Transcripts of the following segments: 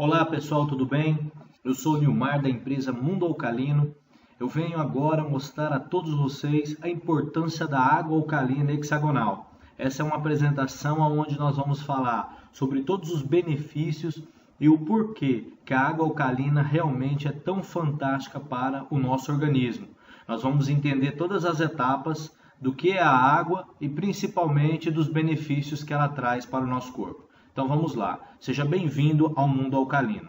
Olá pessoal, tudo bem? Eu sou o Nilmar da empresa Mundo Alcalino. Eu venho agora mostrar a todos vocês a importância da água alcalina hexagonal. Essa é uma apresentação onde nós vamos falar sobre todos os benefícios e o porquê que a água alcalina realmente é tão fantástica para o nosso organismo. Nós vamos entender todas as etapas do que é a água e principalmente dos benefícios que ela traz para o nosso corpo. Então vamos lá, seja bem-vindo ao Mundo Alcalino.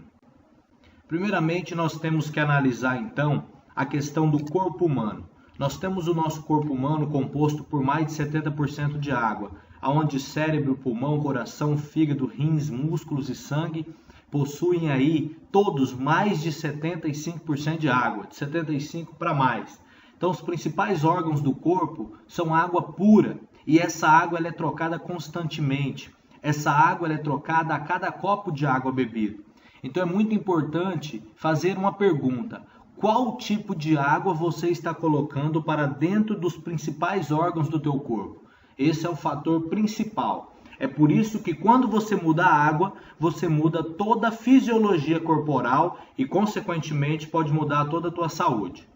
Primeiramente nós temos que analisar então a questão do corpo humano. Nós temos o nosso corpo humano composto por mais de 70% de água, onde cérebro, pulmão, coração, fígado, rins, músculos e sangue possuem aí todos mais de 75% de água, de 75% para mais. Então os principais órgãos do corpo são água pura e essa água ela é trocada constantemente. Essa água ela é trocada a cada copo de água bebido. Então é muito importante fazer uma pergunta. Qual tipo de água você está colocando para dentro dos principais órgãos do teu corpo? Esse é o fator principal. É por isso que quando você muda a água, você muda toda a fisiologia corporal e consequentemente pode mudar toda a tua saúde.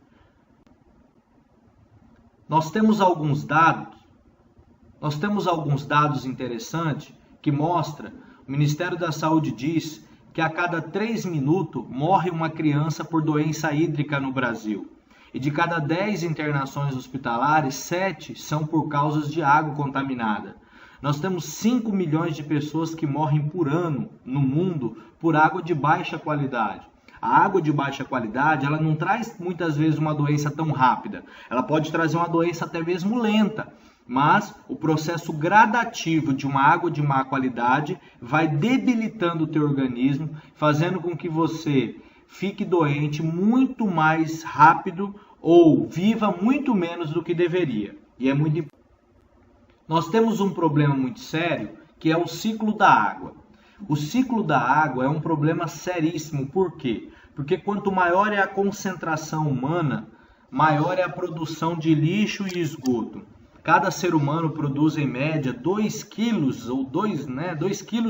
Nós temos alguns dados interessantes que mostra, o Ministério da Saúde diz que a cada 3 minutos morre uma criança por doença hídrica no Brasil. E de cada 10 internações hospitalares, 7 são por causas de água contaminada. Nós temos 5 milhões de pessoas que morrem por ano no mundo por água de baixa qualidade. A água de baixa qualidade, ela não traz muitas vezes uma doença tão rápida. Ela pode trazer uma doença até mesmo lenta. Mas o processo gradativo de uma água de má qualidade vai debilitando o teu organismo, fazendo com que você fique doente muito mais rápido ou viva muito menos do que deveria. E é muito importante. Nós temos um problema muito sério, que é o ciclo da água. O ciclo da água é um problema seríssimo. Por quê? Porque quanto maior é a concentração humana, maior é a produção de lixo e esgoto. Cada ser humano produz em média 2 quilos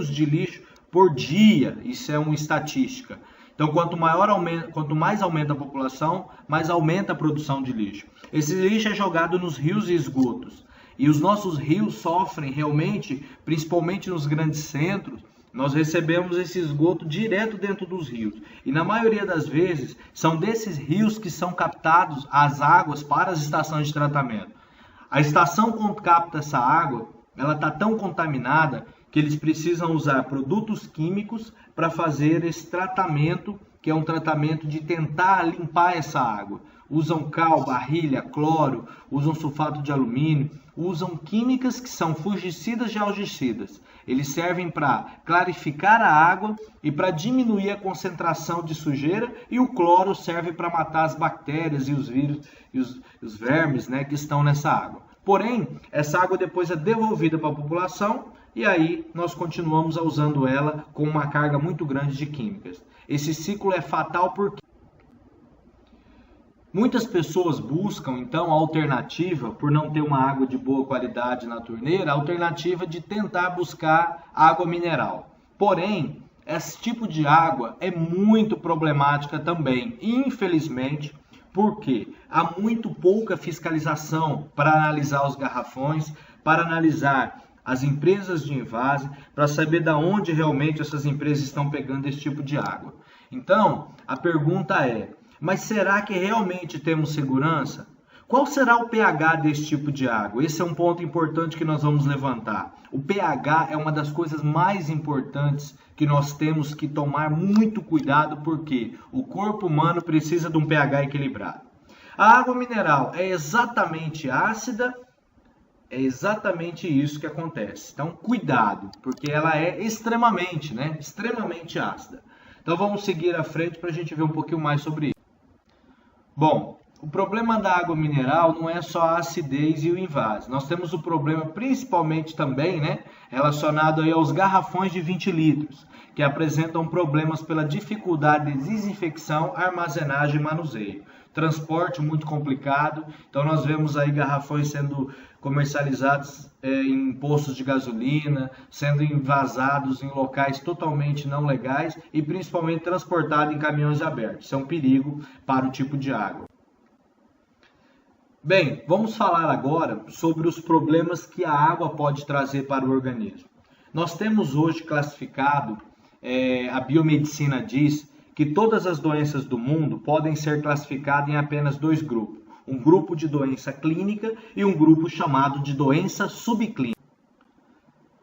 de lixo por dia. Isso é uma estatística. Então, quanto mais aumenta a população, mais aumenta a produção de lixo. Esse lixo é jogado nos rios e esgotos. E os nossos rios sofrem realmente, principalmente nos grandes centros, nós recebemos esse esgoto direto dentro dos rios. E na maioria das vezes, são desses rios que são captados as águas para as estações de tratamento. A estação que capta essa água, ela está tão contaminada que eles precisam usar produtos químicos para fazer esse tratamento, que é um tratamento de tentar limpar essa água. Usam cal, barrilha, cloro, usam sulfato de alumínio, usam químicas que são fungicidas e algicidas. Eles servem para clarificar a água e para diminuir a concentração de sujeira, e o cloro serve para matar as bactérias e os vírus e os vermes, que estão nessa água. Porém, essa água depois é devolvida para a população e aí nós continuamos usando ela com uma carga muito grande de químicas. Esse ciclo é fatal porque muitas pessoas buscam, então, a alternativa, por não ter uma água de boa qualidade na torneira, a alternativa de tentar buscar água mineral. Porém, esse tipo de água é muito problemática também, infelizmente, porque há muito pouca fiscalização para analisar os garrafões, para analisar as empresas de envase, para saber de onde realmente essas empresas estão pegando esse tipo de água. Então, a pergunta é: mas será que realmente temos segurança? Qual será o pH desse tipo de água? Esse é um ponto importante que nós vamos levantar. O pH é uma das coisas mais importantes que nós temos que tomar muito cuidado, porque o corpo humano precisa de um pH equilibrado. A água mineral é exatamente ácida, é exatamente isso que acontece. Então, cuidado, porque ela é extremamente ácida. Então, vamos seguir à frente para a gente ver um pouquinho mais sobre isso. Bom, o problema da água mineral não é só a acidez e o invase. Nós temos o problema principalmente também, relacionado aí aos garrafões de 20 litros, que apresentam problemas pela dificuldade de desinfecção, armazenagem e manuseio. transporte muito complicado. Então nós vemos aí garrafões sendo comercializados em postos de gasolina, sendo envasados em locais totalmente não legais e principalmente transportados em caminhões abertos. Isso é um perigo para o tipo de água. Bem, vamos falar agora sobre os problemas que a água pode trazer para o organismo. Nós temos hoje classificado, a biomedicina diz que todas as doenças do mundo podem ser classificadas em apenas dois grupos. Um grupo de doença clínica e um grupo chamado de doença subclínica.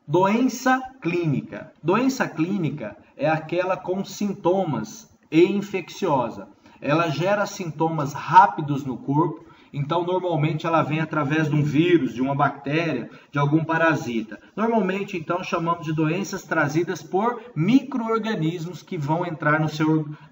Doença clínica. Doença clínica é aquela com sintomas e infecciosa. Ela gera sintomas rápidos no corpo. Então, normalmente, ela vem através de um vírus, de uma bactéria, de algum parasita. Normalmente, então, chamamos de doenças trazidas por micro-organismos que vão entrar no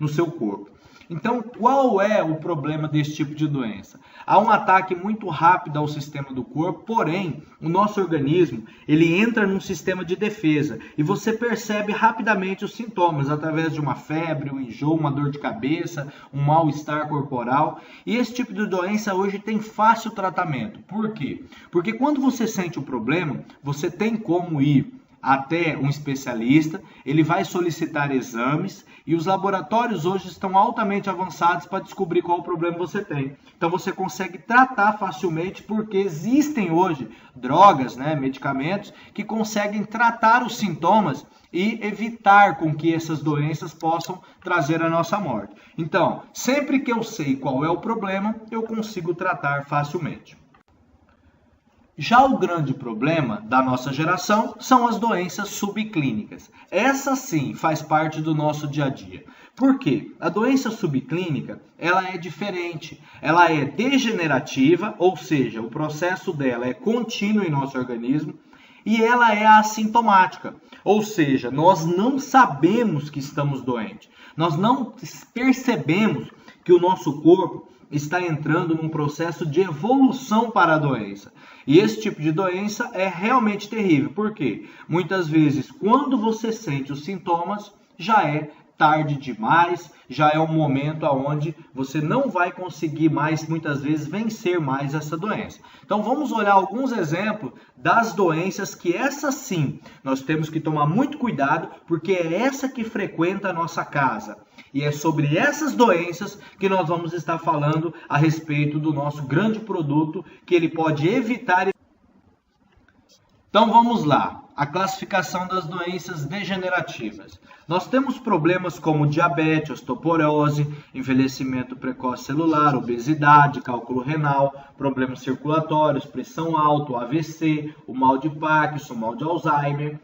seu corpo. Então, qual é o problema desse tipo de doença? Há um ataque muito rápido ao sistema do corpo, porém, o nosso organismo, ele entra num sistema de defesa e você percebe rapidamente os sintomas através de uma febre, um enjoo, uma dor de cabeça, um mal-estar corporal. E esse tipo de doença hoje tem fácil tratamento. Por quê? Porque quando você sente o problema, você tem como ir até um especialista, ele vai solicitar exames e os laboratórios hoje estão altamente avançados para descobrir qual o problema você tem. Então você consegue tratar facilmente porque existem hoje drogas, medicamentos que conseguem tratar os sintomas e evitar com que essas doenças possam trazer a nossa morte. Então, sempre que eu sei qual é o problema, eu consigo tratar facilmente. Já o grande problema da nossa geração são as doenças subclínicas. Essa sim faz parte do nosso dia a dia. Por quê? A doença subclínica, ela é diferente. Ela é degenerativa, ou seja, o processo dela é contínuo em nosso organismo, e ela é assintomática. Ou seja, nós não sabemos que estamos doentes. Nós não percebemos que o nosso corpo está entrando num processo de evolução para a doença. E esse tipo de doença é realmente terrível. Por quê? Muitas vezes, quando você sente os sintomas, já é tarde demais, já é um momento onde você não vai conseguir mais, muitas vezes, vencer mais essa doença. Então vamos olhar alguns exemplos das doenças que essa sim, nós temos que tomar muito cuidado, porque é essa que frequenta a nossa casa. E é sobre essas doenças que nós vamos estar falando a respeito do nosso grande produto que ele pode evitar. Então vamos lá, a classificação das doenças degenerativas. Nós temos problemas como diabetes, osteoporose, envelhecimento precoce celular, obesidade, cálculo renal, problemas circulatórios, pressão alta, AVC, o mal de Parkinson, o mal de Alzheimer,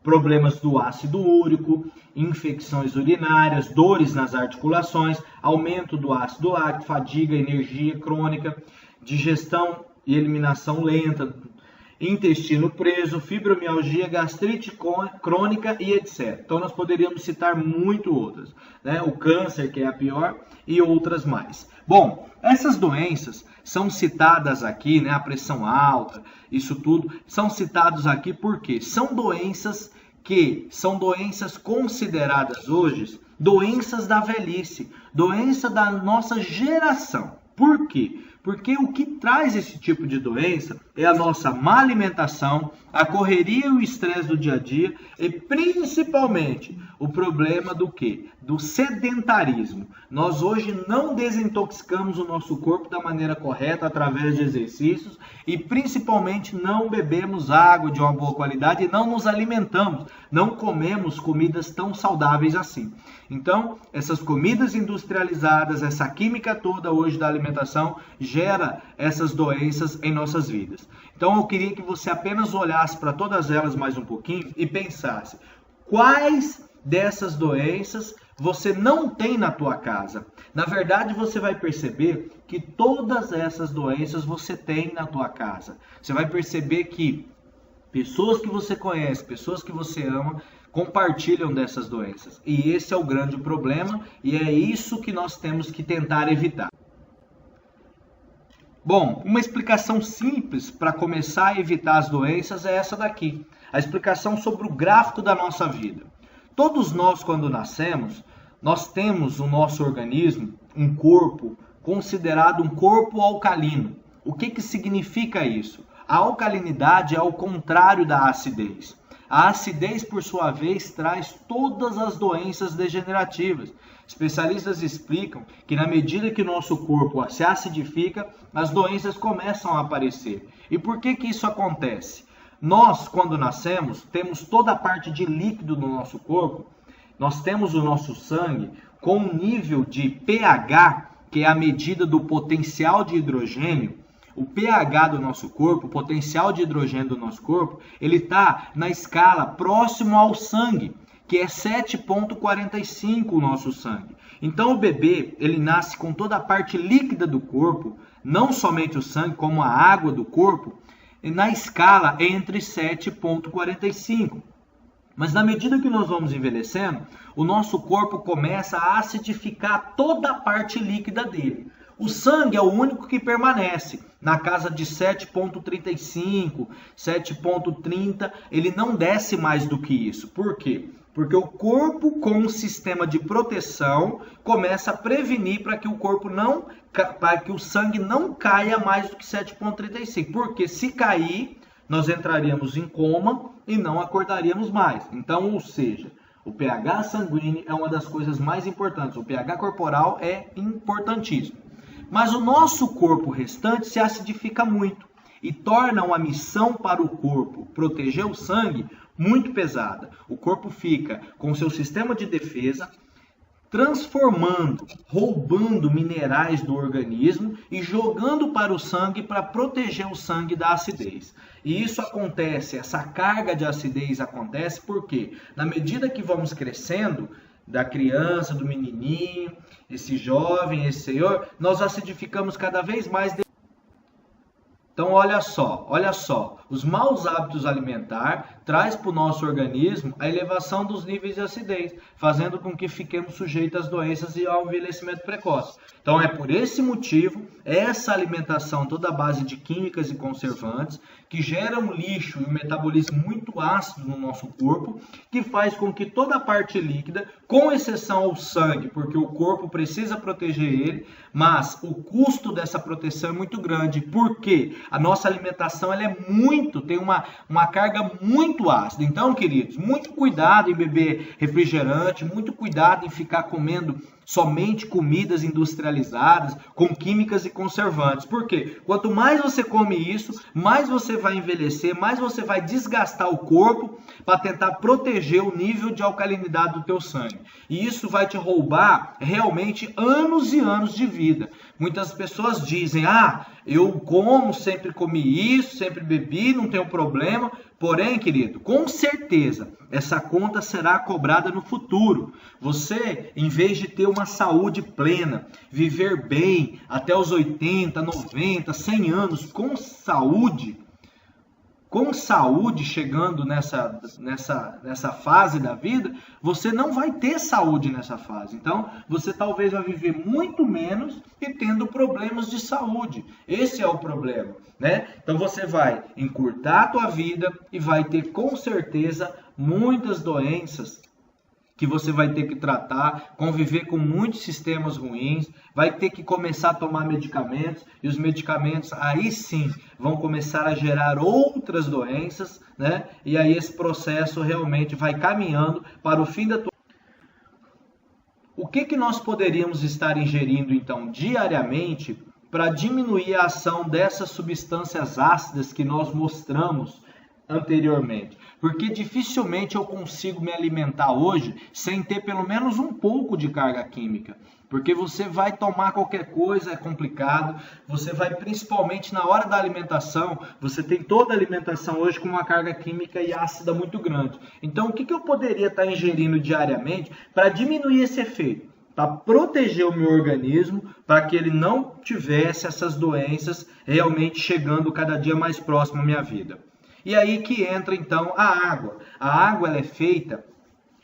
problemas do ácido úrico, infecções urinárias, dores nas articulações, aumento do ácido lático, fadiga, energia crônica, digestão e eliminação lenta, intestino preso, fibromialgia, gastrite crônica e etc. Então nós poderíamos citar muito outras, O câncer, que é a pior, e outras mais. Bom, essas doenças são citadas aqui, a pressão alta, isso tudo, são citados aqui porque são doenças consideradas hoje doenças da velhice, doença da nossa geração. Por quê? Porque o que traz esse tipo de doença é a nossa má alimentação, a correria e o estresse do dia a dia e principalmente o problema do quê? Do sedentarismo. Nós hoje não desintoxicamos o nosso corpo da maneira correta através de exercícios e principalmente não bebemos água de uma boa qualidade e não nos alimentamos, não comemos comidas tão saudáveis assim. Então, essas comidas industrializadas, essa química toda hoje da alimentação gera essas doenças em nossas vidas. Então, eu queria que você apenas olhasse para todas elas mais um pouquinho e pensasse quais dessas doenças você não tem na tua casa. Na verdade, você vai perceber que todas essas doenças você tem na tua casa. Você vai perceber que pessoas que você conhece, pessoas que você ama, compartilham dessas doenças. E esse é o grande problema e é isso que nós temos que tentar evitar. Bom, uma explicação simples para começar a evitar as doenças é essa daqui. A explicação sobre o gráfico da nossa vida. Todos nós, quando nascemos, nós temos o nosso organismo, um corpo considerado um corpo alcalino. O que significa isso? A alcalinidade é o contrário da acidez. A acidez, por sua vez, traz todas as doenças degenerativas. Especialistas explicam que na medida que o nosso corpo se acidifica, as doenças começam a aparecer. E por que isso acontece? Nós, quando nascemos, temos toda a parte de líquido no nosso corpo. Nós temos o nosso sangue com um nível de pH, que é a medida do potencial de hidrogênio. O pH do nosso corpo, o potencial de hidrogênio do nosso corpo, ele está na escala próximo ao sangue, que é 7,45 o nosso sangue. Então o bebê, ele nasce com toda a parte líquida do corpo, não somente o sangue, como a água do corpo, na escala entre 7,45. Mas na medida que nós vamos envelhecendo, o nosso corpo começa a acidificar toda a parte líquida dele. O sangue é o único que permanece na casa de 7,35, 7,30, ele não desce mais do que isso. Por quê? Porque o corpo, com um sistema de proteção, começa a prevenir para que o sangue não caia mais do que 7,35. Porque se cair, nós entraríamos em coma e não acordaríamos mais. Então, ou seja, o pH sanguíneo é uma das coisas mais importantes. O pH corporal é importantíssimo. Mas o nosso corpo restante se acidifica muito e torna uma missão para o corpo proteger o sangue muito pesada. O corpo fica com seu sistema de defesa transformando, roubando minerais do organismo e jogando para o sangue para proteger o sangue da acidez. E isso acontece, essa carga de acidez acontece porque, na medida que vamos crescendo, da criança, do menininho, esse jovem, esse senhor, nós acidificamos cada vez mais. Então, olha só, os maus hábitos alimentares traz para o nosso organismo a elevação dos níveis de acidez, fazendo com que fiquemos sujeitos às doenças e ao envelhecimento precoce. Então, é por esse motivo, essa alimentação toda à base de químicas e conservantes, que gera um lixo e um metabolismo muito ácido no nosso corpo, que faz com que toda a parte líquida, com exceção ao sangue, porque o corpo precisa proteger ele, mas o custo dessa proteção é muito grande, porque a nossa alimentação ela tem uma carga muito ácida. Então, queridos, muito cuidado em beber refrigerante, muito cuidado em ficar comendo somente comidas industrializadas, com químicas e conservantes. Por quê? Quanto mais você come isso, mais você vai envelhecer, mais você vai desgastar o corpo para tentar proteger o nível de alcalinidade do teu sangue. E isso vai te roubar realmente anos e anos de vida. Muitas pessoas dizem, eu como, sempre comi isso, sempre bebi, não tenho problema. Porém, querido, com certeza, essa conta será cobrada no futuro. Você, em vez de ter uma saúde plena, viver bem até os 80, 90, 100 anos com saúde, chegando nessa fase da vida, você não vai ter saúde nessa fase. Então, você talvez vai viver muito menos e tendo problemas de saúde. Esse é o problema, né? Então, você vai encurtar a tua vida e vai ter, com certeza, muitas doenças que você vai ter que tratar, conviver com muitos sistemas ruins, vai ter que começar a tomar medicamentos, e os medicamentos aí sim vão começar a gerar outras doenças, né? E aí esse processo realmente vai caminhando para o fim da tua... O que nós poderíamos estar ingerindo então diariamente para diminuir a ação dessas substâncias ácidas que nós mostramos anteriormente? Porque dificilmente eu consigo me alimentar hoje sem ter pelo menos um pouco de carga química. Porque você vai tomar qualquer coisa, é complicado. Você vai, principalmente na hora da alimentação, você tem toda a alimentação hoje com uma carga química e ácida muito grande. Então, o que eu poderia estar ingerindo diariamente para diminuir esse efeito? Para proteger o meu organismo, para que ele não tivesse essas doenças realmente chegando cada dia mais próximo à minha vida. E aí que entra então a água. A água ela é feita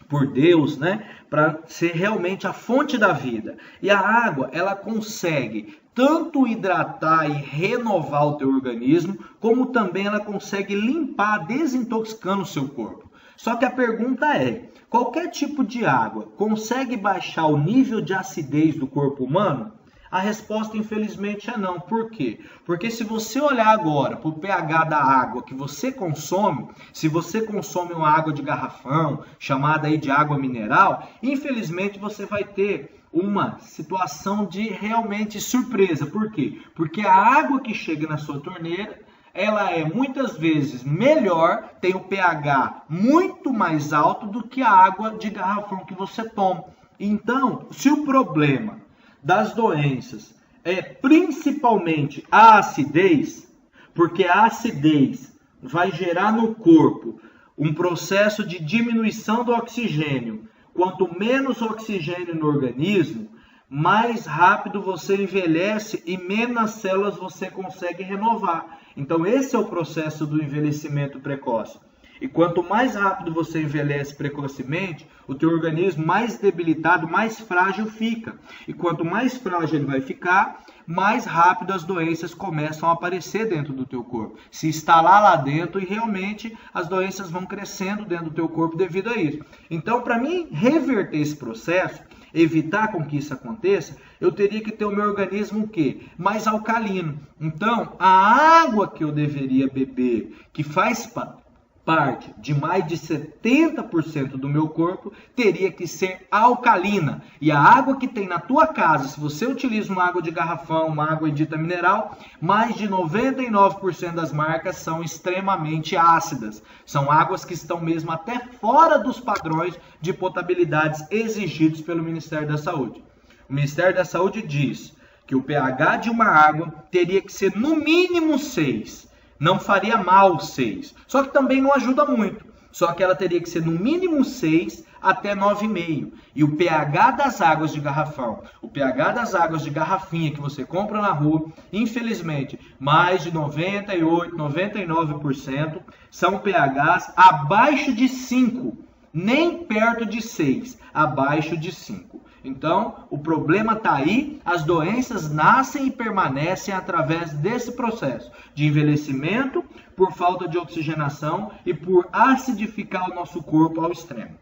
por Deus, né, para ser realmente a fonte da vida. E a água ela consegue tanto hidratar e renovar o teu organismo, como também ela consegue limpar, desintoxicando o seu corpo. Só que a pergunta é, qualquer tipo de água consegue baixar o nível de acidez do corpo humano? A resposta, infelizmente, é não. Por quê? Porque se você olhar agora para o pH da água que você consome, se você consome uma água de garrafão, chamada aí de água mineral, infelizmente você vai ter uma situação de realmente surpresa. Por quê? Porque a água que chega na sua torneira, ela é muitas vezes melhor, tem o pH muito mais alto do que a água de garrafão que você toma. Então, se o problema das doenças é principalmente a acidez, porque a acidez vai gerar no corpo um processo de diminuição do oxigênio. Quanto menos oxigênio no organismo, mais rápido você envelhece e menos células você consegue renovar. Então esse é o processo do envelhecimento precoce. E quanto mais rápido você envelhece precocemente, o teu organismo mais debilitado, mais frágil fica. E quanto mais frágil ele vai ficar, mais rápido as doenças começam a aparecer dentro do teu corpo. Se instalar lá dentro e realmente as doenças vão crescendo dentro do teu corpo devido a isso. Então, para mim reverter esse processo, evitar com que isso aconteça, eu teria que ter o meu organismo o quê? Mais alcalino. Então, a água que eu deveria beber, que faz parte de mais de 70% do meu corpo, teria que ser alcalina. E a água que tem na tua casa, se você utiliza uma água de garrafão, uma água dita mineral, mais de 99% das marcas são extremamente ácidas. São águas que estão mesmo até fora dos padrões de potabilidades exigidos pelo Ministério da Saúde. O Ministério da Saúde diz que o pH de uma água teria que ser no mínimo 6. Não faria mal 6. Só que também não ajuda muito. Só que ela teria que ser no mínimo 6 até 9,5. E o pH das águas de garrafão, o pH das águas de garrafinha que você compra na rua, infelizmente, mais de 98, 99% são pHs abaixo de 5. Nem perto de 6, abaixo de 5. Então, o problema está aí, as doenças nascem e permanecem através desse processo de envelhecimento, por falta de oxigenação e por acidificar o nosso corpo ao extremo.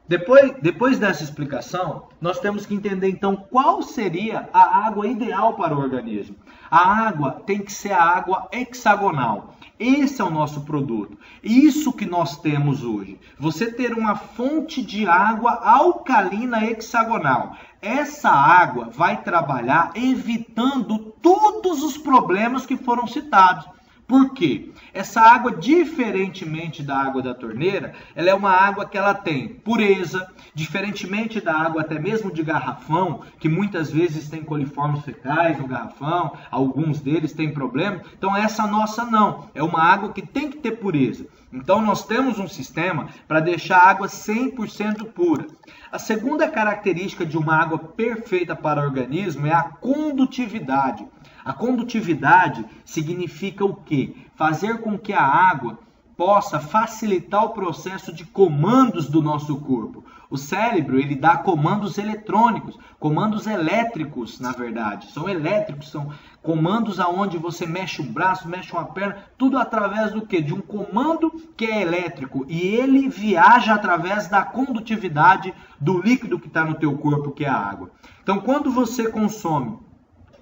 Depois dessa explicação, nós temos que entender então qual seria a água ideal para o organismo. A água tem que ser a água hexagonal. Esse é o nosso produto. Isso que nós temos hoje. Você ter uma fonte de água alcalina hexagonal. Essa água vai trabalhar evitando todos os problemas que foram citados. Por quê? Essa água, diferentemente da água da torneira, ela é uma água que ela tem pureza, diferentemente da água até mesmo de garrafão, que muitas vezes tem coliformes fecais no garrafão, alguns deles têm problema. Então essa nossa não, é uma água que tem que ter pureza. Então nós temos um sistema para deixar a água 100% pura. A segunda característica de uma água perfeita para o organismo é a condutividade. A condutividade significa o quê? Fazer com que a água possa facilitar o processo de comandos do nosso corpo. O cérebro, ele dá comandos eletrônicos, comandos elétricos, na verdade. São elétricos, são comandos aonde você mexe um braço, mexe uma perna, tudo através do quê? De um comando que é elétrico. E ele viaja através da condutividade do líquido que está no teu corpo, que é a água. Então, quando você consome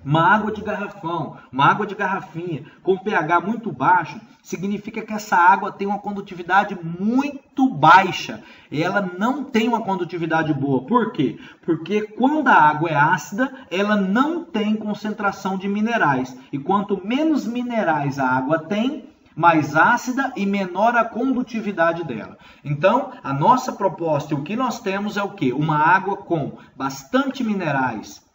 uma água de garrafão, uma água de garrafinha com pH muito baixo, significa que essa água tem uma condutividade muito baixa. Ela não tem uma condutividade boa. Por quê? Porque quando a água é ácida, ela não tem concentração de minerais. E quanto menos minerais a água tem, mais ácida e menor a condutividade dela. Então, a nossa proposta e o que nós temos é o quê? Uma água com bastante minerais.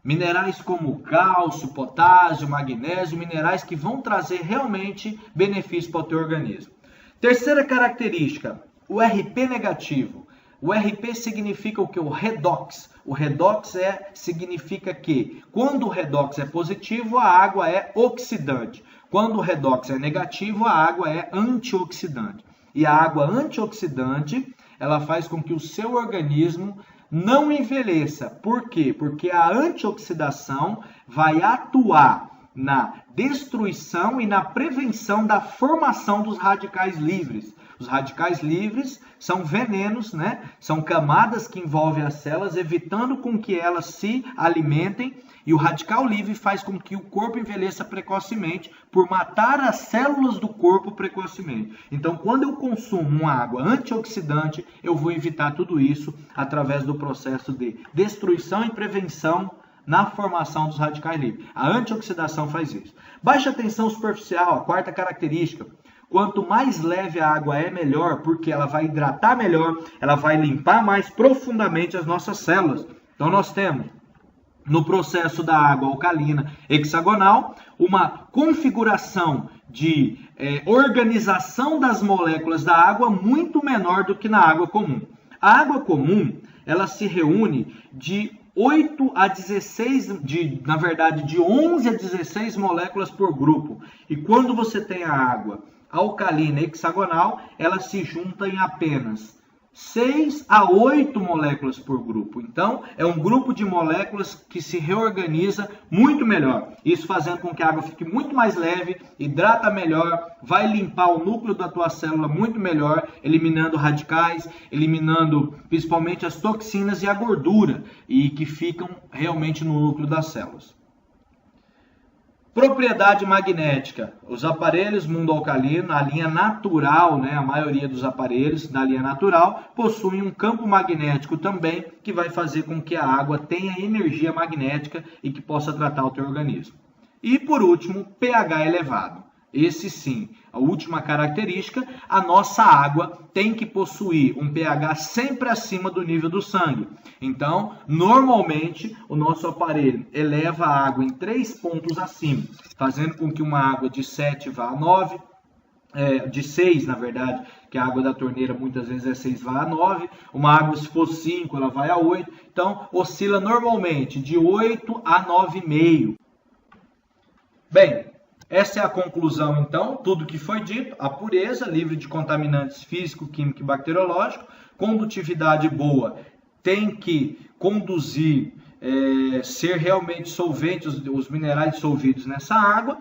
Minerais como cálcio, potássio, magnésio, minerais que vão trazer realmente benefício para o teu organismo. Terceira característica, o RP negativo. O RP significa o que? O redox. O redox significa que quando o redox é positivo, a água é oxidante. Quando o redox é negativo, a água é antioxidante. E a água antioxidante, ela faz com que o seu organismo não envelheça. Por quê? Porque a antioxidação vai atuar na destruição e na prevenção da formação dos radicais livres. Os radicais livres são venenos, né? São camadas que envolvem as células, evitando com que elas se alimentem, e o radical livre faz com que o corpo envelheça precocemente por matar as células do corpo precocemente. Então, quando eu consumo uma água antioxidante, eu vou evitar tudo isso através do processo de destruição e prevenção na formação dos radicais livres. A antioxidação faz isso. Baixa tensão superficial, a quarta característica. Quanto mais leve a água é, melhor, porque ela vai hidratar melhor, ela vai limpar mais profundamente as nossas células. Então nós temos, no processo da água alcalina hexagonal, uma configuração de organização das moléculas da água muito menor do que na água comum. A água comum, ela se reúne de 8 a 16, de 11 a 16 moléculas por grupo. E quando você tem a água alcalina hexagonal, ela se junta em apenas 6 a 8 moléculas por grupo. Então, é um grupo de moléculas que se reorganiza muito melhor. Isso fazendo com que a água fique muito mais leve, hidrata melhor, vai limpar o núcleo da tua célula muito melhor, eliminando radicais, eliminando principalmente as toxinas e a gordura, e que ficam realmente no núcleo das células. Propriedade magnética. Os aparelhos mundo alcalino, a linha natural, né, a maioria dos aparelhos da linha natural, possuem um campo magnético também, que vai fazer com que a água tenha energia magnética e que possa tratar o teu organismo. E por último, pH elevado. Esse sim, a última característica, a nossa água tem que possuir um pH sempre acima do nível do sangue. Então, normalmente, o nosso aparelho eleva a água em 3 pontos acima, fazendo com que uma água de 7 vá a 9, de 6, na verdade, que a água da torneira muitas vezes é 6, vai a 9. Uma água, se for 5, ela vai a 8. Então, oscila normalmente de 8 a 9,5. Bem, essa é a conclusão, então, tudo que foi dito. A pureza, livre de contaminantes físico, químico e bacteriológico. Condutividade boa, tem que conduzir, ser realmente solvente, os minerais dissolvidos nessa água.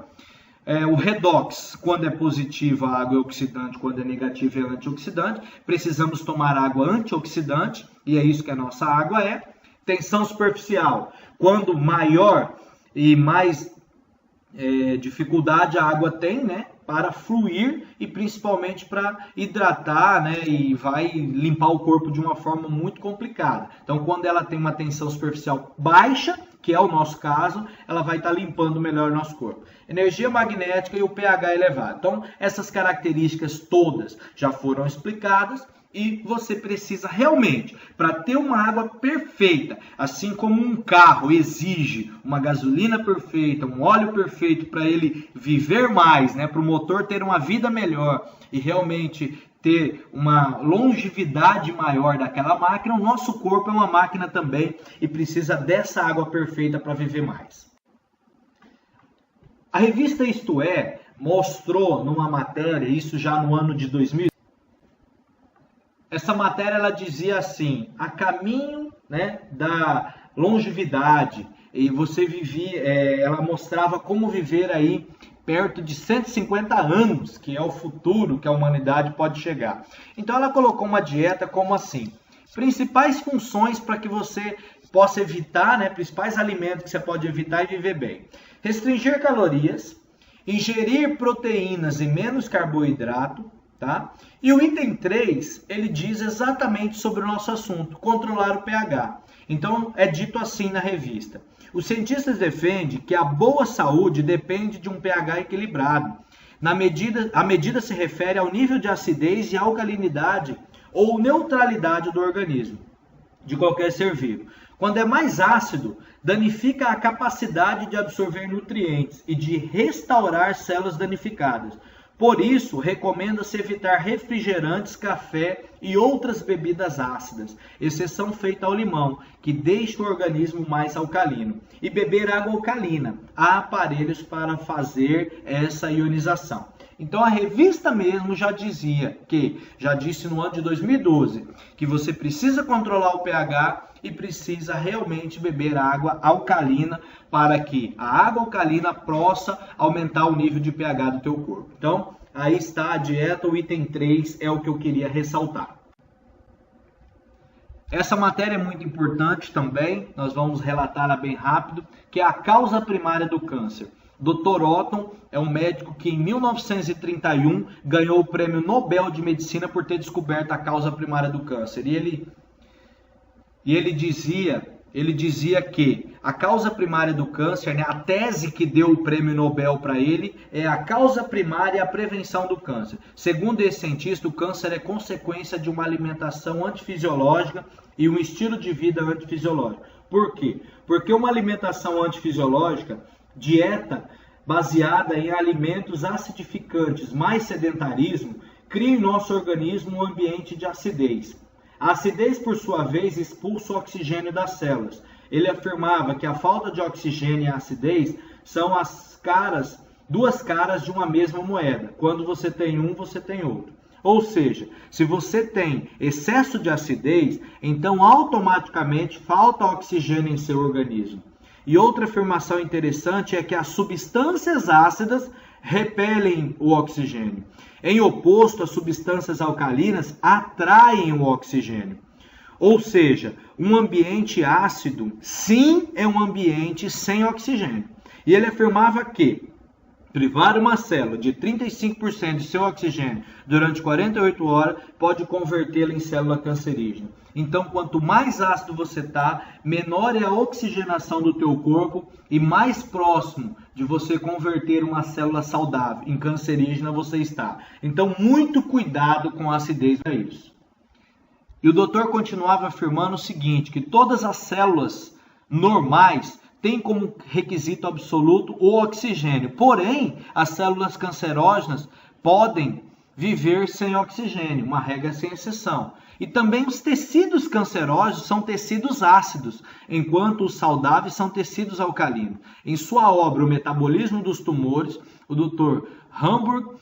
O redox, quando é positivo, a água é oxidante, quando é negativo, é antioxidante. Precisamos tomar água antioxidante, e é isso que a nossa água é. Tensão superficial, quando maior e mais dificuldade a água tem, né, para fluir e principalmente para hidratar, né, e vai limpar o corpo de uma forma muito complicada. Então, quando ela tem uma tensão superficial baixa, que é o nosso caso, ela vai estar limpando melhor o nosso corpo. Energia magnética e o pH elevado. Então, essas características todas já foram explicadas. E você precisa realmente, para ter uma água perfeita, assim como um carro exige uma gasolina perfeita, um óleo perfeito para ele viver mais, né, para o motor ter uma vida melhor e realmente ter uma longevidade maior daquela máquina, o nosso corpo é uma máquina também e precisa dessa água perfeita para viver mais. A revista Isto É mostrou numa matéria, isso já no ano de 2000, essa matéria ela dizia assim, a caminho, né, da longevidade, e você vivia, ela mostrava como viver aí perto de 150 anos, que é o futuro que a humanidade pode chegar. Então ela colocou uma dieta como assim, principais funções para que você possa evitar, né, principais alimentos que você pode evitar e viver bem. Restringir calorias, ingerir proteínas e menos carboidrato, tá? E o item 3, ele diz exatamente sobre o nosso assunto, controlar o pH. Então, é dito assim na revista. Os cientistas defendem que a boa saúde depende de um pH equilibrado. A medida se refere ao nível de acidez e alcalinidade ou neutralidade do organismo, de qualquer ser vivo. Quando é mais ácido, danifica a capacidade de absorver nutrientes e de restaurar células danificadas. Por isso, recomenda-se evitar refrigerantes, café e outras bebidas ácidas, exceção feita ao limão, que deixa o organismo mais alcalino. E beber água alcalina. Há aparelhos para fazer essa ionização. Então a revista mesmo já disse no ano de 2012, que você precisa controlar o pH e precisa realmente beber água alcalina para que a água alcalina possa aumentar o nível de pH do teu corpo. Então, aí está a dieta, o item 3 é o que eu queria ressaltar. Essa matéria é muito importante também, nós vamos relatá-la bem rápido, que é a causa primária do câncer. Dr. Otton é um médico que em 1931 ganhou o Prêmio Nobel de Medicina por ter descoberto a causa primária do câncer. E ele dizia que a causa primária do câncer, né, a tese que deu o Prêmio Nobel para ele, é a causa primária e a prevenção do câncer. Segundo esse cientista, o câncer é consequência de uma alimentação antifisiológica e um estilo de vida antifisiológico. Por quê? Porque uma alimentação antifisiológica, dieta baseada em alimentos acidificantes, mais sedentarismo, cria em nosso organismo um ambiente de acidez. A acidez, por sua vez, expulsa o oxigênio das células. Ele afirmava que a falta de oxigênio e a acidez são duas caras de uma mesma moeda. Quando você tem um, você tem outro. Ou seja, se você tem excesso de acidez, então automaticamente falta oxigênio em seu organismo. E outra afirmação interessante é que as substâncias ácidas repelem o oxigênio. Em oposto, as substâncias alcalinas atraem o oxigênio. Ou seja, um ambiente ácido, sim, é um ambiente sem oxigênio. E ele afirmava que privar uma célula de 35% de seu oxigênio durante 48 horas pode convertê-la em célula cancerígena. Então, quanto mais ácido você está, menor é a oxigenação do teu corpo e mais próximo de você converter uma célula saudável em cancerígena você está. Então, muito cuidado com a acidez para isso. E o doutor continuava afirmando o seguinte, que todas as células normais têm como requisito absoluto o oxigênio. Porém, as células cancerógenas podem viver sem oxigênio, uma regra sem exceção. E também os tecidos cancerógenos são tecidos ácidos, enquanto os saudáveis são tecidos alcalinos. Em sua obra O Metabolismo dos Tumores, o Dr. Hamburg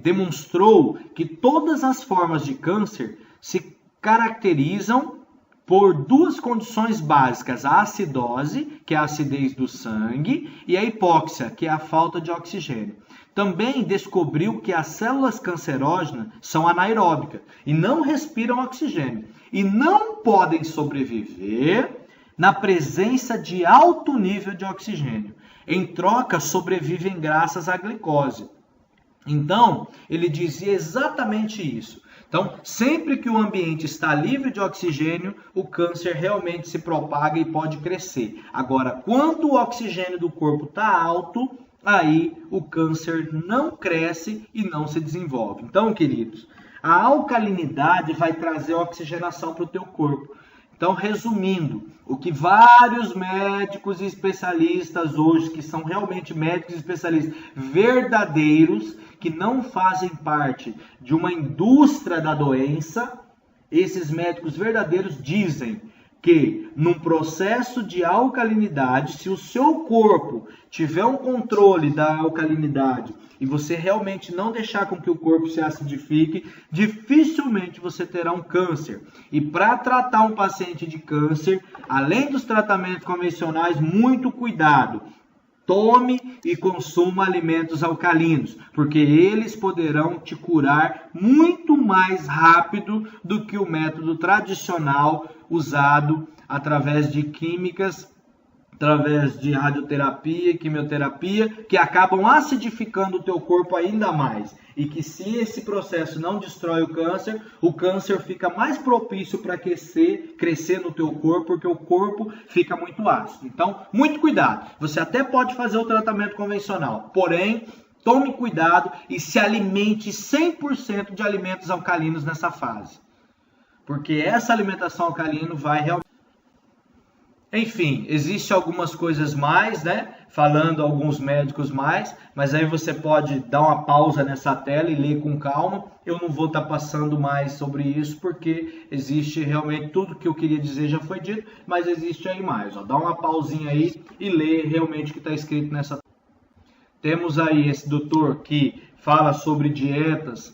demonstrou que todas as formas de câncer se caracterizam por duas condições básicas, a acidose, que é a acidez do sangue, e a hipóxia, que é a falta de oxigênio. Também descobriu que as células cancerógenas são anaeróbicas e não respiram oxigênio e não podem sobreviver na presença de alto nível de oxigênio. Em troca, sobrevivem graças à glicose. Então, ele dizia exatamente isso. Então, sempre que o ambiente está livre de oxigênio, o câncer realmente se propaga e pode crescer. Agora, quando o oxigênio do corpo está alto, aí o câncer não cresce e não se desenvolve. Então, queridos, a alcalinidade vai trazer oxigenação para o teu corpo. Então, resumindo, o que vários médicos e especialistas hoje, que são realmente médicos e especialistas verdadeiros, que não fazem parte de uma indústria da doença, esses médicos verdadeiros dizem que num processo de alcalinidade, se o seu corpo tiver um controle da alcalinidade e você realmente não deixar com que o corpo se acidifique, dificilmente você terá um câncer. E para tratar um paciente de câncer, além dos tratamentos convencionais, muito cuidado. Tome e consuma alimentos alcalinos, porque eles poderão te curar muito mais rápido do que o método tradicional usado através de químicas, através de radioterapia e quimioterapia, que acabam acidificando o teu corpo ainda mais. E que se esse processo não destrói o câncer fica mais propício para crescer no teu corpo, porque o corpo fica muito ácido. Então, muito cuidado. Você até pode fazer o tratamento convencional, porém, tome cuidado e se alimente 100% de alimentos alcalinos nessa fase. Porque essa alimentação alcalina vai realmente... Enfim, existem algumas coisas mais, né? Falando alguns médicos mais, mas aí você pode dar uma pausa nessa tela e ler com calma. Eu não vou estar passando mais sobre isso, porque existe realmente tudo que eu queria dizer já foi dito, mas existe aí mais. Ó. Dá uma pausinha aí e lê realmente o que está escrito nessa tela. Temos aí esse doutor que fala sobre dietas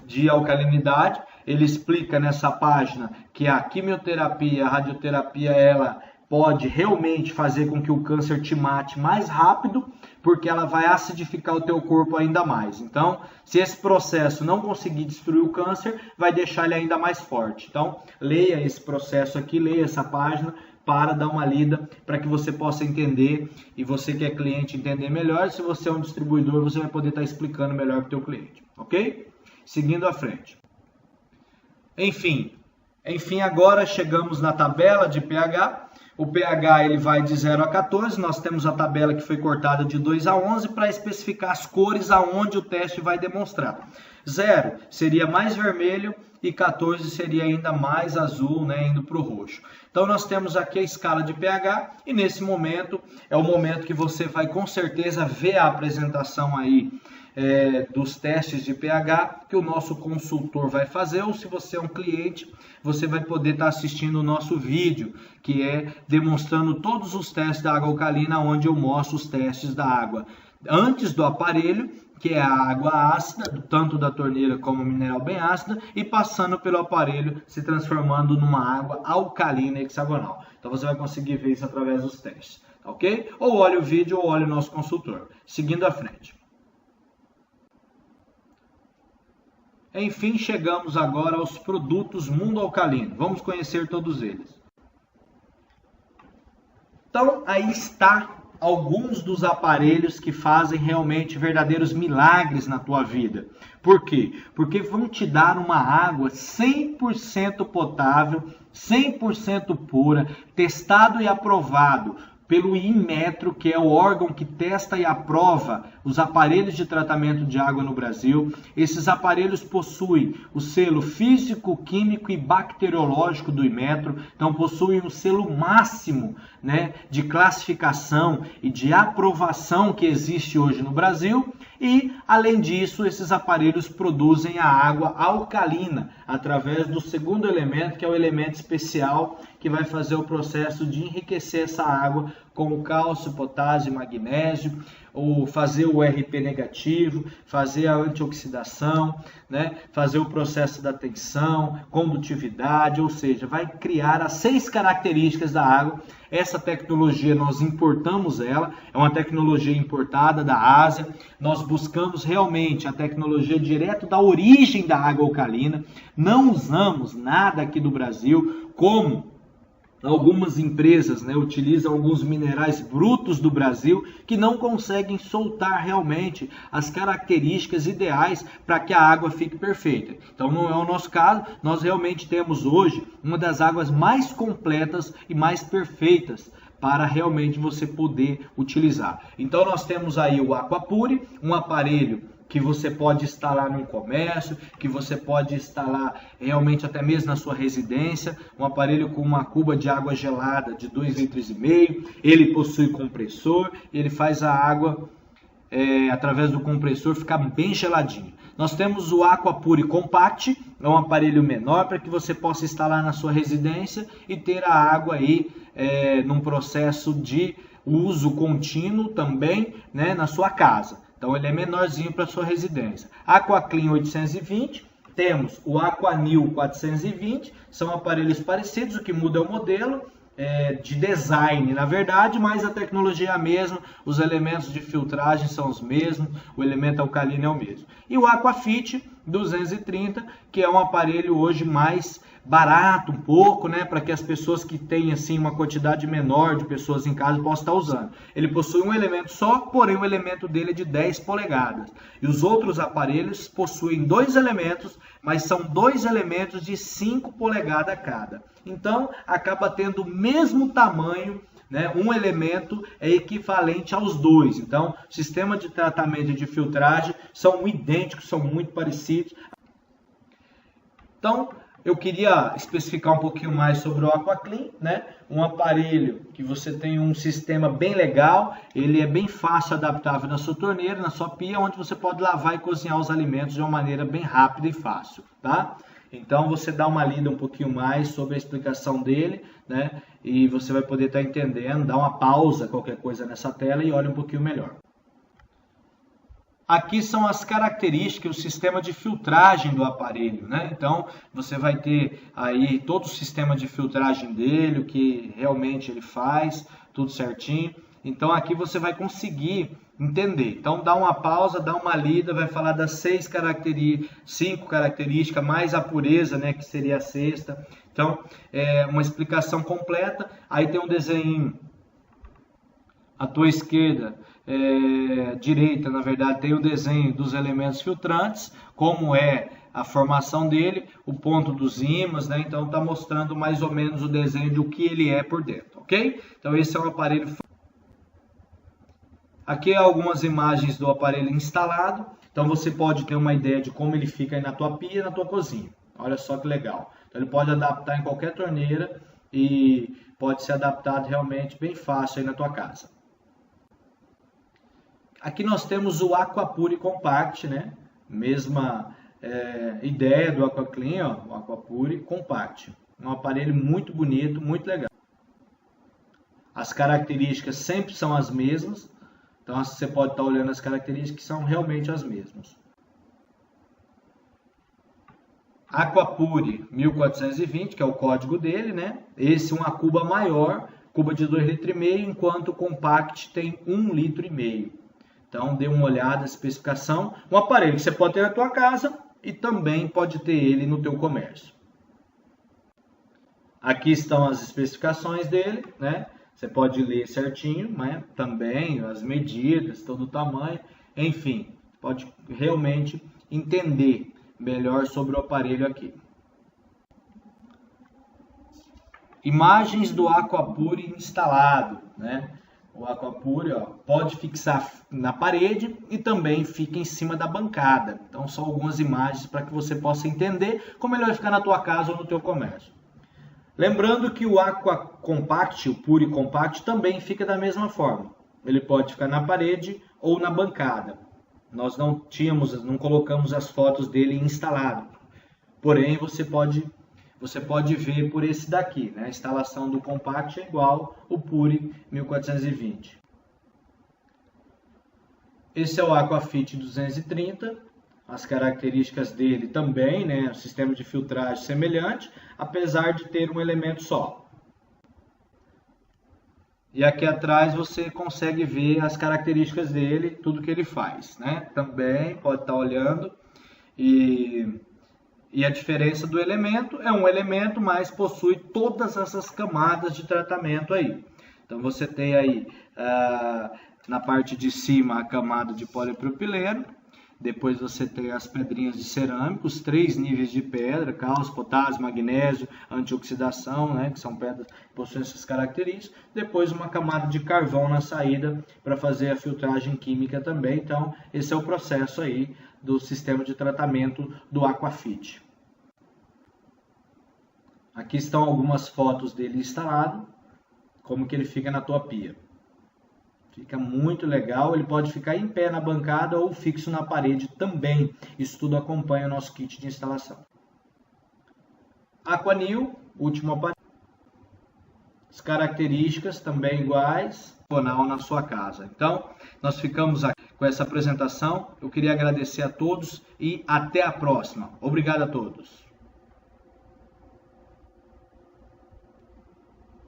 de alcalinidade. Ele explica nessa página que a quimioterapia, a radioterapia, ela pode realmente fazer com que o câncer te mate mais rápido, porque ela vai acidificar o teu corpo ainda mais. Então, se esse processo não conseguir destruir o câncer, vai deixar ele ainda mais forte. Então, leia esse processo aqui, leia essa página para dar uma lida, para que você possa entender, e você que é cliente entender melhor. Se você é um distribuidor, você vai poder estar explicando melhor para o teu cliente, ok? Seguindo à frente. Enfim, agora chegamos na tabela de pH. O pH ele vai de 0 a 14, nós temos a tabela que foi cortada de 2 a 11 para especificar as cores aonde o teste vai demonstrar. 0 seria mais vermelho e 14 seria ainda mais azul, né, indo para o roxo. Então nós temos aqui a escala de pH e nesse momento é o momento que você vai com certeza ver a apresentação aí dos testes de pH que o nosso consultor vai fazer, ou se você é um cliente, você vai poder estar assistindo o nosso vídeo, que é demonstrando todos os testes da água alcalina, onde eu mostro os testes da água antes do aparelho, que é a água ácida, tanto da torneira como mineral bem ácida, e passando pelo aparelho, se transformando numa água alcalina hexagonal. Então você vai conseguir ver isso através dos testes, ok? Ou olhe o vídeo ou olhe o nosso consultor. Seguindo à frente. Enfim, chegamos agora aos produtos Mundo Alcalino. Vamos conhecer todos eles. Então, aí está alguns dos aparelhos que fazem realmente verdadeiros milagres na tua vida. Por quê? Porque vão te dar uma água 100% potável, 100% pura, testado e aprovado pelo Inmetro, que é o órgão que testa e aprova os aparelhos de tratamento de água no Brasil. Esses aparelhos possuem o selo físico, químico e bacteriológico do Inmetro, então possuem o selo máximo, né, de classificação e de aprovação que existe hoje no Brasil. E, além disso, esses aparelhos produzem a água alcalina através do segundo elemento, que é o elemento especial que vai fazer o processo de enriquecer essa água com o cálcio, potássio e magnésio, ou fazer o RP negativo, fazer a antioxidação, né? Fazer o processo da tensão, condutividade, ou seja, vai criar as 6 características da água. Essa tecnologia nós importamos ela, é uma tecnologia importada da Ásia. Nós buscamos realmente a tecnologia direto da origem da água alcalina. Não usamos nada aqui do Brasil, como algumas empresas, né, utilizam alguns minerais brutos do Brasil que não conseguem soltar realmente as características ideais para que a água fique perfeita. Então não é o nosso caso, nós realmente temos hoje uma das águas mais completas e mais perfeitas para realmente você poder utilizar. Então nós temos aí o Aquapure, um aparelho que você pode instalar num comércio, que você pode instalar realmente até mesmo na sua residência, um aparelho com uma cuba de água gelada de 2,5 litros, ele possui compressor, ele faz a água através do compressor ficar bem geladinho. Nós temos o Aquapure Compact, é um aparelho menor para que você possa instalar na sua residência e ter a água aí num processo de uso contínuo também, né, na sua casa. Então ele é menorzinho para sua residência. AquaClean 820, temos o Aquanil 420, são aparelhos parecidos, o que muda é o modelo de design, na verdade, mas a tecnologia é a mesma, os elementos de filtragem são os mesmos, o elemento alcalino é o mesmo. E o Aquafit 230, que é um aparelho hoje mais barato um pouco, né, para que as pessoas que têm assim uma quantidade menor de pessoas em casa possam estar usando. Ele possui um elemento só, porém o elemento dele é de 10 polegadas. E os outros aparelhos possuem 2 elementos, mas são 2 elementos de 5 polegadas cada. Então acaba tendo o mesmo tamanho, né? Um elemento é equivalente aos 2. Então o sistema de tratamento e de filtragem são idênticos, são muito parecidos. Então eu queria especificar um pouquinho mais sobre o AquaClean, né? Um aparelho que você tem um sistema bem legal, ele é bem fácil adaptável na sua torneira, na sua pia, onde você pode lavar e cozinhar os alimentos de uma maneira bem rápida e fácil, tá? Então você dá uma lida um pouquinho mais sobre a explicação dele, né? E você vai poder estar entendendo, dá uma pausa, qualquer coisa nessa tela e olha um pouquinho melhor. Aqui são as características, o sistema de filtragem do aparelho, né? Então, você vai ter aí todo o sistema de filtragem dele, o que realmente ele faz, tudo certinho. Então, aqui você vai conseguir entender. Então, dá uma pausa, dá uma lida, vai falar das 5 características, mais a pureza, né, que seria a sexta. Então, é uma explicação completa. Aí tem um desenho à tua esquerda, direita, na verdade, tem o desenho dos elementos filtrantes, como é a formação dele, o ponto dos ímãs, né? Então está mostrando mais ou menos o desenho do que ele é por dentro, ok? Então esse é o aparelho. Aqui algumas imagens do aparelho instalado, então você pode ter uma ideia de como ele fica aí na tua pia e na tua cozinha. Olha só que legal. Então ele pode adaptar em qualquer torneira e pode ser adaptado realmente bem fácil aí na tua casa. Aqui nós temos o Aquapure Compact, né? Mesma ideia do AquaClean, ó, o Aquapure Compact. Um aparelho muito bonito, muito legal. As características sempre são as mesmas, então você pode estar olhando as características que são realmente as mesmas. Aquapure 1420, que é o código dele, né? Esse é uma cuba maior, cuba de 2,5 litros, enquanto o Compact tem 1,5 litros. Então, dê uma olhada na especificação. Um aparelho que você pode ter na tua casa e também pode ter ele no teu comércio. Aqui estão as especificações dele, né? Você pode ler certinho, né? Também as medidas, todo o tamanho, enfim, pode realmente entender melhor sobre o aparelho aqui. Imagens do Aquapure instalado, né? O Aquapure, ó, pode fixar na parede e também fica em cima da bancada. Então são algumas imagens para que você possa entender como ele vai ficar na tua casa ou no teu comércio. Lembrando que o Aqua Compact, o Pure Compact, também fica da mesma forma. Ele pode ficar na parede ou na bancada. Nós não colocamos as fotos dele instalado. Porém, você pode ver por esse daqui, né? A instalação do Compact é igual o Pure 1420. Esse é o Aquafit 230. As características dele também, né? O sistema de filtragem semelhante, apesar de ter um elemento só. E aqui atrás você consegue ver as características dele, tudo que ele faz, né? Também pode estar olhando E a diferença do elemento é um elemento, mas possui todas essas camadas de tratamento aí. Então você tem aí na parte de cima a camada de polipropileno, depois você tem as pedrinhas de cerâmica, os 3 níveis de pedra, cálcio, potássio, magnésio, antioxidação, né, que são pedras que possuem essas características. Depois uma camada de carvão na saída para fazer a filtragem química também. Então esse é o processo aí do sistema de tratamento do Aquafit. Aqui estão algumas fotos dele instalado, como que ele fica na tua pia. Fica muito legal, ele pode ficar em pé na bancada ou fixo na parede também. Isso tudo acompanha o nosso kit de instalação. Aquanil, último aparelho. As características também iguais, na sua casa. Então, nós ficamos aqui com essa apresentação. Eu queria agradecer a todos e até a próxima. Obrigado a todos.